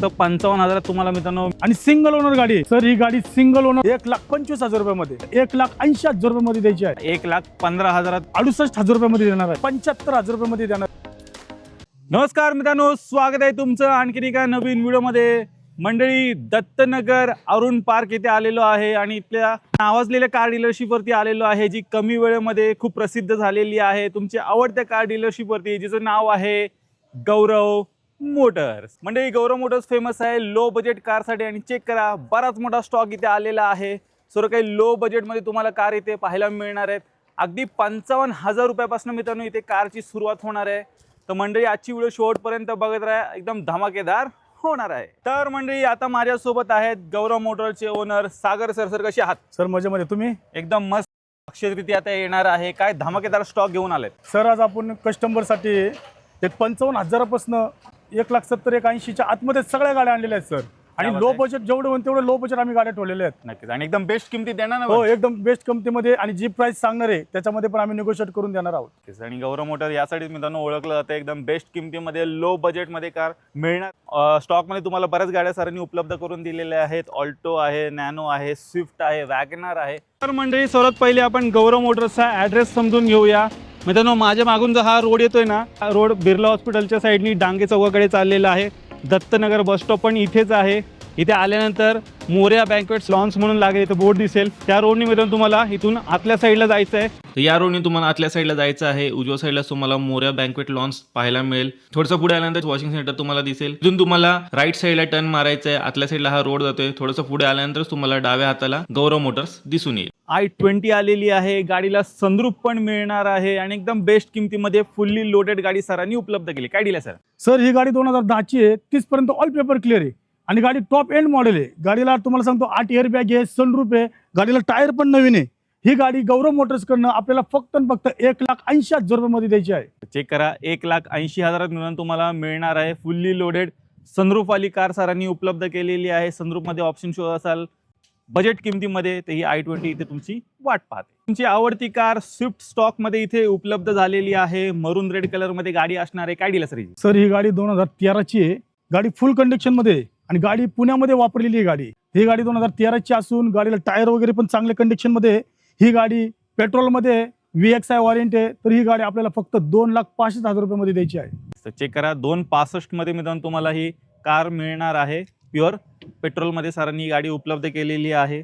फक्त 55,000 तुम्हाला मित्रांनो आणि सिंगल ओनर गाडी आहे सर। ही गाडी सिंगल ओनर 1,25,000 रुपयामध्ये, 1,80,000 रुपयामध्ये द्यायची आहे। 1,15,000 68,000 रुपयामध्ये देणार आहे, 75,000 रुपयामध्ये देणार। नमस्कार मित्रांनो, स्वागत आहे तुमचं आणखी एका नवीन व्हिडिओमध्ये। मंडळी, दत्तनगर अरुण पार्क येथे आलेलो आहे आणि इथल्या नावाजलेल्या कार डीलरशिप वरती आलेलो आहे, जी कमी वेळेमध्ये खूप प्रसिद्ध झालेली आहे तुमच्या आवडत्या कार डीलरशिप वरती, जिचं नाव आहे गौरव मोटर्स। मंडळी, गौरव मोटर्स फेमस आहे लो बजेट कारसाठी आणि चेक करा, बराच मोठा स्टॉक इथे आलेला आहे। सर्व काही लो बजेटमध्ये तुम्हाला कार इथे पाहायला मिळणार आहेत। अगदी 55,000 रुपयापासून मित्रांनो इथे कारची सुरुवात होणार आहे। तर मंडळी, आजची व्हिडिओ शेवटपर्यंत बघत राहा, एकदम धमाकेदार होणार आहे। तर मंडळी, आता माझ्यासोबत आहेत गौरव मोटर्सचे ओनर सागर सर। सर, कसे आहात? सर मजेमध्ये, तुम्ही? एकदम मस्त। अक्षरतृतीया आता येणार आहे, काय धमाकेदार स्टॉक घेऊन आलेत? सर, आज आपण कस्टमरसाठी एक 55,000 पासून 1,70,000 1,80,000 आतमध्ये सगळ्या गाड्या आणलेल्या आहेत सर। आणि लो बजेट जेवढे होईल तेवढे लो बजेट आम्ही गाड्या ठेवलेल्या आहेत। नक्कीच, आणि एकदम बेस्ट किमतीत देणार ना? हो, एकदम बेस्ट किमतीमध्ये, आणि जी प्राइस सांगणार आहे त्याच्यामध्ये पण आम्ही निगोशिएट करून देणार आहोत। आणि गौरव मोटर यासाठी मित्रांनो ओळखलं जातं, एकदम बेस्ट किमतीमध्ये लो बजेटमध्ये कार मिळणार। स्टॉकमध्ये तुम्हाला बऱ्याच गाड्या सरांनी उपलब्ध करून दिलेल्या आहेत। ऑल्टो आहे, नॅनो आहे, स्विफ्ट आहे, वॅगनर आहे। तर मंडळी, सर्वात पहिले आपण गौरव मोटर्सचा ॲड्रेस समजून घेऊया। मित्रांनो, माझ्या मागून जो हा रोड येतोय ना, हा रोड बिर्ला हॉस्पिटलच्या साईडनी डांगे चौकाकडे चाललेला आहे। दत्तनगर बस स्टॉप पण इथेच आहे। इथे आल्यानंतर मोरया बँक्वेट्स लॉन्स म्हणून लागेल, इथं बोर्ड दिसेल, त्या रोडनी मित्रांनो तुम्हाला इथून आतल्या साईडला जायचं आहे। तर या रोडनी तुम्हाला आतल्या साईडला जायचं आहे। उजव्या साईडला तुम्हाला मोरया बँक्वेट लॉन्स पाहायला मिळेल। थोडंसं पुढे आल्यानंतर वॉशिंग सेंटर तुम्हाला दिसेल। तिथून तुम्हाला राईट साईडला टर्न मारायचं आहे। आतल्या साईडला हा रोड जातोय। थोडंसं पुढे आल्यानंतर तुम्हाला डाव्या हाताला गौरव मोटर्स दिसून येईल। i20 आलेली आहे, गाडीला सनरूफ पण मिळणार आहे आणि एकदम बेस्ट किमतीमध्ये फुल्ली लोडेड गाडी सरांनी उपलब्ध केली। काय दिलं सर? सर, ही गाडी 2010ची आहे, 30 पर्यंत ऑल पेपर क्लिअर आहे आणि गाडी टॉप एंड मॉडेल आहे। गाडीला तुम्हाला सांगतो 8 एअर बॅग आहे, सनरूफ आहे, गाडीला टायर पण नवीन आहे। ही गाडी गौरव मोटर्स कडनं आपल्याला फक्त 1,80,000 रुपयामध्ये द्यायची आहे। चेक करा, 1,80,000 मिळून तुम्हाला मिळणार आहे फुल्ली लोडेड सनरूफ वाली कार सरांनी उपलब्ध केलेली आहे। सनरूफ मध्ये ऑप्शन शो असाल बजेट किमतीमध्ये, तर ही i20 इथे तुमची वाट पाहते। तुमची आवडती कार स्विफ्ट स्टॉक मध्ये इथे उपलब्ध झालेली आहे। मरून रेड कलर मध्ये गाडी असणार आहे। काय दिलं सर? सर, ही गाडी 2013ची आहे, गाडी फुल कंडिशन मध्ये आहे आणि गाडी पुण्यामध्ये वापरलेली आहे गाडी। ही गाडी 2013ची असून गाडीला टायर वगैरे पण चांगल्या कंडिशन मध्ये आहे। ही गाडी पेट्रोल मध्ये VXI वॉरंटी आहे, तर ही गाडी आपल्याला फक्त 2,65,000 रुपयामध्ये द्यायची आहे। चेक करा, 2,65 मध्ये मित्रांनो तुम्हाला ही कार मिळणार आहे। प्युअर पेट्रोल मध्ये सरांनी गाडी उपलब्ध केलेली आहे।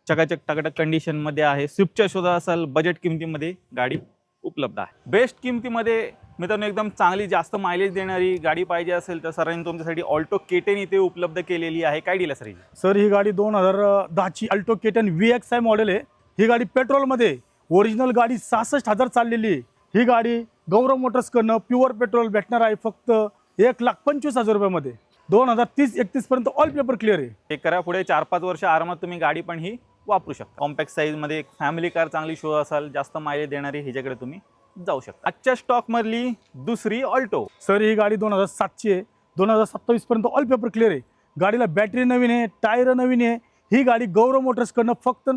चकाचक टकाटक कंडिशन मध्ये आहे। स्विफ्टच्या शोधा असाल बजेट किमतीमध्ये गाडी उपलब्ध आहे। बेस्ट किमतीमध्ये मित्रांनो एकदम चांगली जास्त मायलेज देणारी गाडी पाहिजे असेल तर सरांनी तुमच्यासाठी ऑल्टो K10 इथे उपलब्ध केलेली आहे। काय दिलं सर? सर, ही गाडी 2010ची ऑल्टो K10 VXI मॉडेल आहे। ही गाडी पेट्रोलमध्ये, ओरिजिनल गाडी 66,000 चाललेली आहे। ही गाडी गौरव मोटर्स कडनं प्युअर पेट्रोल भेटणार आहे फक्त 1,25,000 रुपयामध्ये। 2030-31 पर्यंत ऑल पेपर क्लिअर आहे। चेक करा, पुढे 4-5 वर्ष आरामात तुम्ही गाडी पण ही वापरू शकता। कॉम्पॅक्ट साईज मध्ये एक फॅमिली कार चांगली शो असाल, जास्त मायलेज देणारी, ह्याच्याकडे तुम्ही जाऊ शकता। आजच्या स्टॉक मधली दुसरी ऑल्टो। सर, ही गाडी 2007ची आहे, 2027 पर्यंत ऑल पेपर क्लिअर आहे। गाडीला बॅटरी नवीन आहे, टायर नवीन आहे। ही गाडी गौरव मोटर्स कडनं फक्त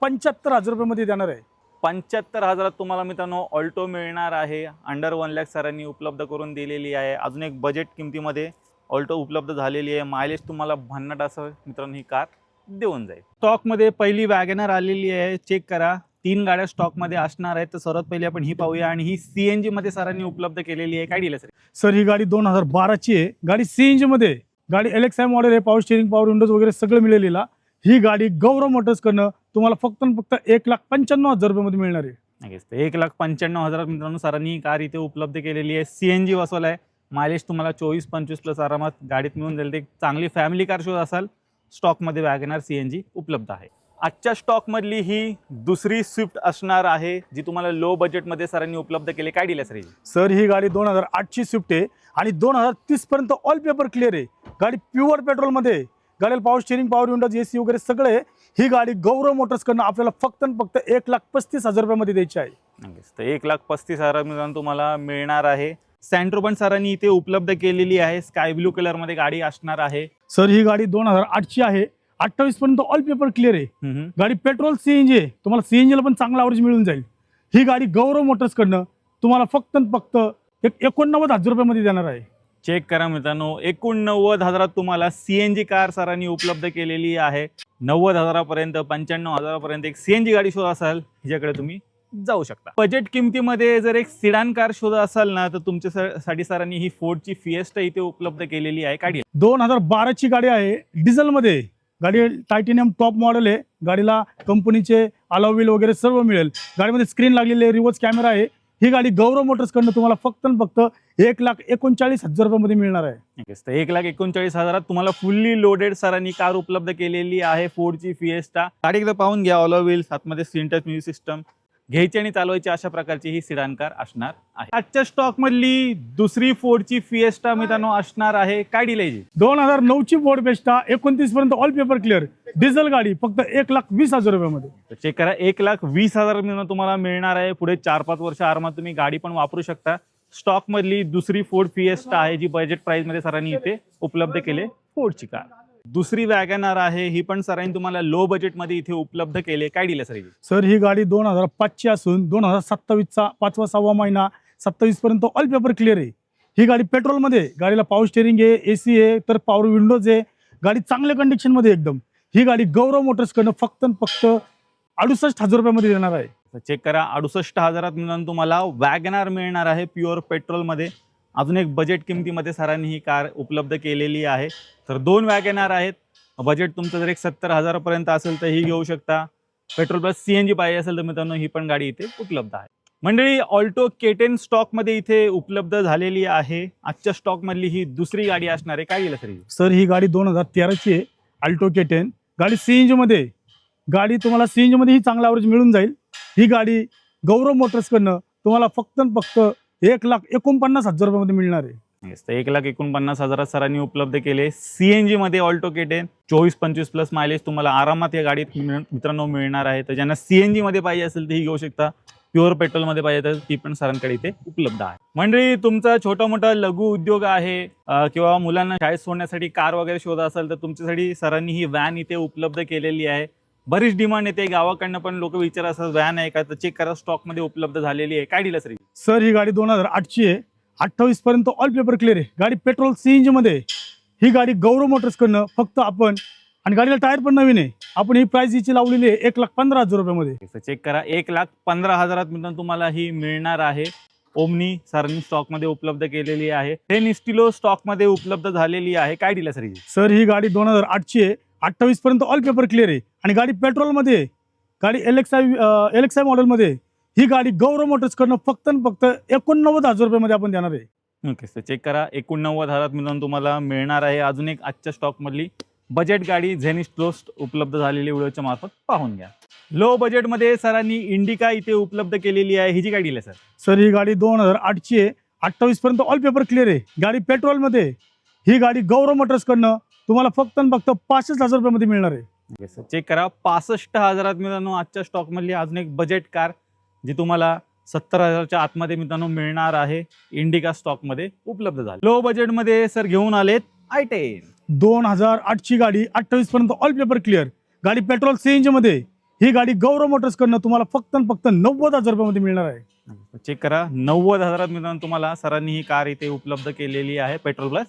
75,000 रुपयामध्ये देणार आहे। 75,000 तुम्हाला मित्रांनो ऑल्टो मिळणार आहे। अंडर 1 लाख सरांनी उपलब्ध करून दिलेली आहे। अजून एक बजेट किमतीमध्ये ऑल्टो उपलब्ध झालेली आहे। मायलेज तुम्हाला भन्नाट असं मित्रांनो ही कार देऊन जाईल। स्टॉकमध्ये पहिली वॅगनर आलेली आहे। चेक करा, 3 गाड्या स्टॉकमध्ये असणार आहेत। तर सर्वात पहिले आपण ही पाहूया, आणि ही CNG मध्ये सरांनी उपलब्ध केलेली आहे। काय दिलं सर? सर, ही गाडी 2012ची आहे, गाडी CNG मध्ये, गाडी LXI मॉडेल आहे, पॉवर स्टिअरिंग, पॉवर विंडोज वगैरे सगळं मिळालेला। ही गाडी गौरव मोटर्स कडनं तुम्हाला फक्त 1,95,000 रुपयामध्ये मिळणार आहे। 1,95,000 मित्रांनो सरांनी ही कार इथे उपलब्ध केलेली आहे। CNG बसवला आहे। मायलेज तुम्हाला 24-25 प्लस आरामात गाडीत मिळून जाईल। ते चांगली फॅमिली कार शोध असाल, स्टॉकमध्ये वॅगनर CNG उपलब्ध आहे। आजच्या स्टॉकमधली ही दुसरी स्विफ्ट असणार आहे, जी तुम्हाला लो बजेटमध्ये सरांनी उपलब्ध केली। काय दिलं सर? सर, ही गाडी 2008ची स्विफ्ट आहे आणि 2030 पर्यंत ऑल पेपर क्लिअर आहे। गाडी प्युअर पेट्रोलमध्ये आहे। गाडीला power steering, power Windows, AC वगैरे सगळे आहे। ही गाडी गौरव मोटर्स कडनं आपल्याला फक्त 1,35,000 रुपयामध्ये द्यायची आहे। 1,35,000 मित्रांनो तुम्हाला मिळणार आहे। सँट्रो पण सरांनी इथे उपलब्ध केलेली आहे। स्काय ब्लू कलर मध्ये गाडी असणार आहे। सर, ही गाडी 2008ची आहे, 28 पर्यंत ऑल पेपर क्लिअर आहे। गाडी पेट्रोल CNG आहे, तुम्हाला CNG ला पण चांगला ॲव्हरेज मिळून जाईल। ही गाडी गौरव मोटर्स कडनं तुम्हाला फक्त 89,000 रुपयामध्ये देणार आहे। चेक करा मित्रांनो, 89,000 तुम्हाला CNG कार सरांनी उपलब्ध केलेली आहे. 90,000पर्यंत 95,000पर्यंत एक CNG गाडी शोधा असाल हिच्याकडे तुम्ही जाऊ शकता. बजेट किमतीमध्ये जर एक सिडान कार शोधा असाल ना, तर तुमच्यासाठी सरांनी ही फोर्डची फिएस्टा इथे उपलब्ध केलेली आहे. गाडी 2012ची गाडी आहे, डिझेलमध्ये. गाडी टायटेनियम टॉप मॉडेल आहे. गाडीला कंपनीचे अलॉय व्हील वगैरे सर्व मिळेल. गाडीमध्ये स्क्रीन लागलेली आहे, रिव्हर्स कॅमेरा आहे. ही गाडी गौरव मोटर्सकडनं तुम्हाला फक्त 1,39,000 रुपयामध्ये मिळणार आहे. 1,39,000 तुम्हाला फुल्ली लोडेड सरांनी कार उपलब्ध केलेली आहे. फोर्डची फिएस्टा. गाडी एकदा पाहून घ्या. अलॉय व्हील्स, आतमध्ये सिंटच म्युझिक सिस्टम, घ्यायची आणि चालवायची अशा प्रकारची ही सिडान कार असणार आहे. आजच्या स्टॉक मधली दुसरी फोर्डची फिएस्टा मित्रांनो असणार आहे. काय डील आहे? 2009ची फोर्ड फिएस्टा 29 पर्यंत ऑल पेपर क्लिअर डिझेल गाडी फक्त 1,20,000 रुपयामध्ये. चेक करा, 1,20,000 तुम्हाला मिळणार आहे. पुढे 4-5 वर्ष आरामात तुम्ही गाडी पण वापरू शकता. स्टॉक मधली दुसरी फोर्ड फिएस्टा आहे जी बजेट प्राइस मध्ये सरांनी इथे उपलब्ध केले. फोर्डची कार. दुसरी वॅगनार आहे, ही पण सरांनी तुम्हाला लो बजेट मध्ये इथे उपलब्ध केले. काय डील आहे सर? ही गाडी 2005ची असून 2027चा 5वा महिना 27 पर्यंत ऑल पेपर क्लिअर आहे. ही गाडी पेट्रोलमध्ये. गाडीला पॉवर स्टेरिंग आहे, AC आहे, तर पॉवर विंडोज आहे. गाडी चांगल्या कंडिशन मध्ये एकदम. ही गाडी गौरव मोटर्सकडनं फक्त 68,000 रुपयामध्ये देणार आहे. चेक करा, 68,000 मिळून तुम्हाला वॅगनार मिळणार आहे प्युअर पेट्रोल मध्ये. अजून एक बजेट किमतीमध्ये सरांनी ही कार उपलब्ध केलेली आहे. तर 2 वॅगनार आहेत. बजेट तुमचं जर एक 70,000 पर्यंत असेल तर ही घेऊ शकता. पेट्रोल प्लस CNG पाहिजे असेल तर मित्रांनो ही पण गाडी इथे उपलब्ध आहे. मंडळी, ऑल्टो K10 स्टॉक मध्ये इथे उपलब्ध झालेली आहे. आजच्या स्टॉक मधली ही दुसरी गाडी असणार आहे. काय गेलं सर? सर ही गाडी 2013ची आहे, अल्टो K10. गाडी CNG मध्ये. गाडी तुम्हाला CNG मध्ये ही चांगला ॲव्हरेज मिळून जाईल. ही गाडी गौरव मोटर्सकडनं तुम्हाला फक्त 1,49,000 रुपयामध्ये मिळणार आहे. 1,49,000 सरांनी उपलब्ध केले. CNG मध्ये ऑल्टो K10 24-25 प्लस मायलेज तुम्हाला आरामात या गाडीत मित्रांनो मिळणार आहे. तर ज्यांना CNG मध्ये पाहिजे असेल तर ही घेऊ शकता. प्युअर पेट्रोल मध्ये पाहिजे तर ती पण सरांकडे इथे उपलब्ध आहे. मंडळी, तुमचा छोटा मोठा लघु उद्योग आहे किंवा मुलांना शाळेत सोडण्यासाठी कार वगैरे शोधा असेल तर तुमच्यासाठी सरांनी ही व्हॅन इथे उपलब्ध केलेली आहे. बरीच डिमांड येते गावाकडनं, पण लोक विचारत असतात व्हॅन आहे का, तर चेक करा, स्टॉक मध्ये उपलब्ध झालेली आहे. काय डील सर? सर ही गाडी 2008ची आहे, 28 पर्यंत ऑल पेपर क्लिअर आहे. गाडी पेट्रोल CNG मध्ये. ही गाडी गौरव मोटर्सकडनं फक्त आपण, आणि गाडीला टायर पण नवीन आहे, आपण ही प्राइस हिची लावलेली आहे 1,15,000 रुपयामध्ये. चेक करा, 1,15,000 मित्रांनो तुम्हाला ही मिळणार आहे. ओमनी सरांनी स्टॉक मध्ये उपलब्ध केलेली आहे. हे निस्टिलो स्टॉक मध्ये उपलब्ध झालेली आहे. काय डील सर? सर ही गाडी 2008ची आहे, 28 पर्यंत ऑल पेपर क्लिअर आहे आणि गाडी पेट्रोल मध्ये आहे. गाडी LXI मॉडेल मध्ये. ही गाडी गौरव मोटर्सकडनं फक्त 89,000 रुपयामध्ये आपण देणार आहे. ओके सर, चेक करा, 89,000 मिळून तुम्हाला मिळणार आहे. अजून एक आजच्या स्टॉक मधली बजेट गाडी झेनिस्ट्रो उपलब्ध झालेली व्हिडिओच्या मार्फत पाहून घ्या. लो बजेटमध्ये सरांनी इंडिका इथे उपलब्ध केलेली आहे. ही जी गाडी आहे सर? सर ही गाडी 2008ची आहे, 28 पर्यंत ऑल पेपर क्लिअर आहे. गाडी पेट्रोल मध्ये. ही गाडी गौरव मोटर्सकडनं तुम्हाला फक्त 65,000 रुपयामध्ये मिळणार आहे. चेक करा, 65,000 मित्रांनो आजच्या स्टॉक मधली अजून एक बजेट कार जी तुम्हाला 70,000च्या आतमध्ये मित्रांनो मिळणार आहे. इंडिका स्टॉक मध्ये उपलब्ध झाली. लो बजेट मध्ये सर घेऊन आलेत i10. 2008ची गाडी, 28 पर्यंत ऑल पेपर क्लिअर. गाडी पेट्रोल CNG मध्ये. ही गाडी गौरव मोटर्सकडनं तुम्हाला फक्त 90,000 रुपयामध्ये मिळणार आहे. चेक करा, 90,000 मित्रांनो तुम्हाला सरांनी ही कार इथे उपलब्ध केलेली आहे. पेट्रोल प्लस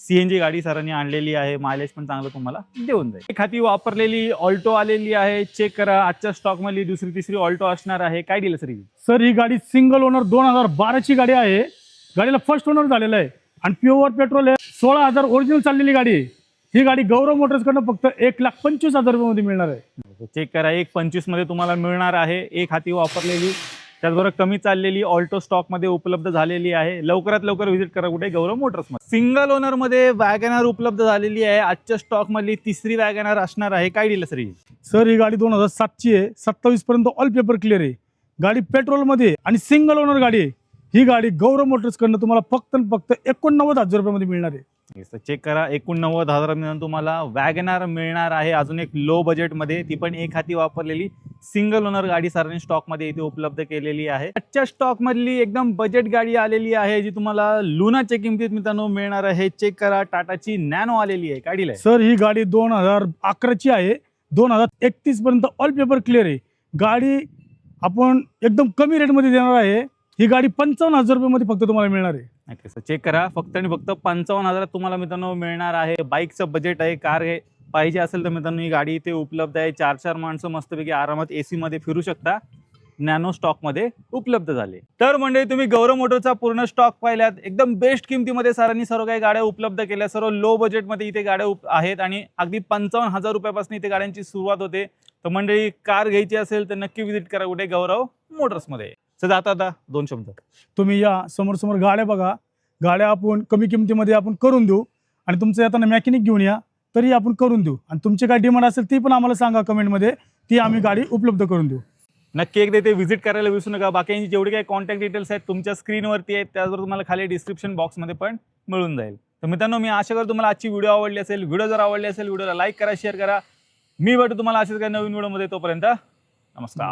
CNG गाडी सरांनी आणलेली आहे. मायलेज पण चांगलं तुम्हाला देऊन जाईल. एक हाती वापरलेली ऑल्टो आलेली आहे. चेक करा, आजच्या स्टॉक मधली दुसरी तिसरी ऑल्टो असणार आहे. काय डील सर? सर ही गाडी सिंगल ओनर 2012ची गाडी आहे. गाडीला फर्स्ट ओनर झालेला आहे आणि प्युअर पेट्रोल आहे. 16,000 ओरिजिनल चाललेली गाडी आहे. ही गाडी गौरव मोटर्सकडनं फक्त 1,25,000 रुपयामध्ये मिळणार आहे. चेक करा, 1,25,000 मध्ये तुम्हाला मिळणार आहे. एक हाती वापरलेली, त्याचबरोबर कमी चाललेली ऑल्टो स्टॉक मध्ये उपलब्ध झालेली आहे. लवकरात लवकर व्हिजिट करा कुठे? गौरव मोटर्स मध्ये. सिंगल ओनर मध्ये वॅगनार उपलब्ध झालेली आहे. आजच्या स्टॉक मधली तिसरी वॅगनार असणार आहे. काय डील सर? सर ही गाडी 2007ची आहे, 27 पर्यंत ऑल पेपर क्लिअर आहे. गाडी पेट्रोल मध्ये आणि सिंगल ओनर गाडी आहे. ही गाडी गौरव मोटर्सकडनं तुम्हाला फक्त 89,000 रुपयामध्ये मिळणार आहे. चेक करा, 89,000 मिळून तुम्हाला वॅगनार मिळणार आहे. अजून एक लो बजेट मध्ये, ती पण एक हाती वापरलेली सिंगल ओनर गाडी सरांनी स्टॉक मध्ये इथे उपलब्ध केलेली आहे. आजच्या स्टॉक मधली एकदम बजेट गाडी आलेली आहे जी तुम्हाला लुनाच्या किमतीत मित्रांनो मिळणार आहे. चेक करा, टाटाची नॅनो आलेली आहे. काय डील आहे सर? ही गाडी 2011ची आहे, 2031 पर्यंत ऑल पेपर क्लिअर आहे. गाडी आपण एकदम कमी रेटमध्ये देणार आहे. ही गाडी 55,000 रुपयामध्ये फक्त तुम्हाला मिळणार आहे. नक्की सर, चेक करा. फक्त आणि फक्त 55,000 तुम्हाला मित्रांनो मिळणार आहे. बाईकचं बजेट आहे, कार आहे पाहिजे असेल तर मित्रांनो ही गाडी इथे उपलब्ध आहे. 4 माणसं मस्तपैकी आरामात AC मध्ये फिरू शकता. नॅनो स्टॉकमध्ये उपलब्ध झाले. तर म्हणजे तुम्ही गौरव मोटरचा पूर्ण स्टॉक पाहिल्यात. एकदम बेस्ट किमतीमध्ये सरांनी सर्व काही गाड्या उपलब्ध केल्या. सर्व लो बजेटमध्ये इथे गाड्या आहेत आणि अगदी 55,000 रुपयापासून इथे गाड्यांची सुरुवात होते. तर मंडळी कार घ्यायची असेल तर नक्की व्हिजिट करा कुठे गौरव मोटर्समध्ये. सर आता 2 शब्द तुम्ही या समोर गाड्या बघा. गाड्या आपण कमी किमतीमध्ये आपण करून देऊ आणि तुमचं येताना मॅकॅनिक घेऊन या तरी आपण करून देऊ. आणि तुमची काय डिमांड असेल ती पण आम्हाला सांगा कमेंटमध्ये, ती आम्ही गाडी उपलब्ध करून देऊ. नक्की एकदा ते व्हिजिट करायला विसरू नका. बाकीची जेवढे काही कॉन्टॅक्ट डिटेल्स आहेत तुमच्या स्क्रीनवरती आहेत, त्याचबरोबर तुम्हाला खाली डिस्क्रिप्शन बॉक्समध्ये पण मिळून जाईल. तर मित्रांनो मी आशा करतो तुम्हाला आजची व्हिडिओ आवडली असेल. व्हिडिओ जर आवडली असेल व्हिडिओला लाईक करा, शेअर करा. मी भेटू तुम्हाला अशाच काही नवीन व्हिडिओमध्ये. तोपर्यंत नमस्कार.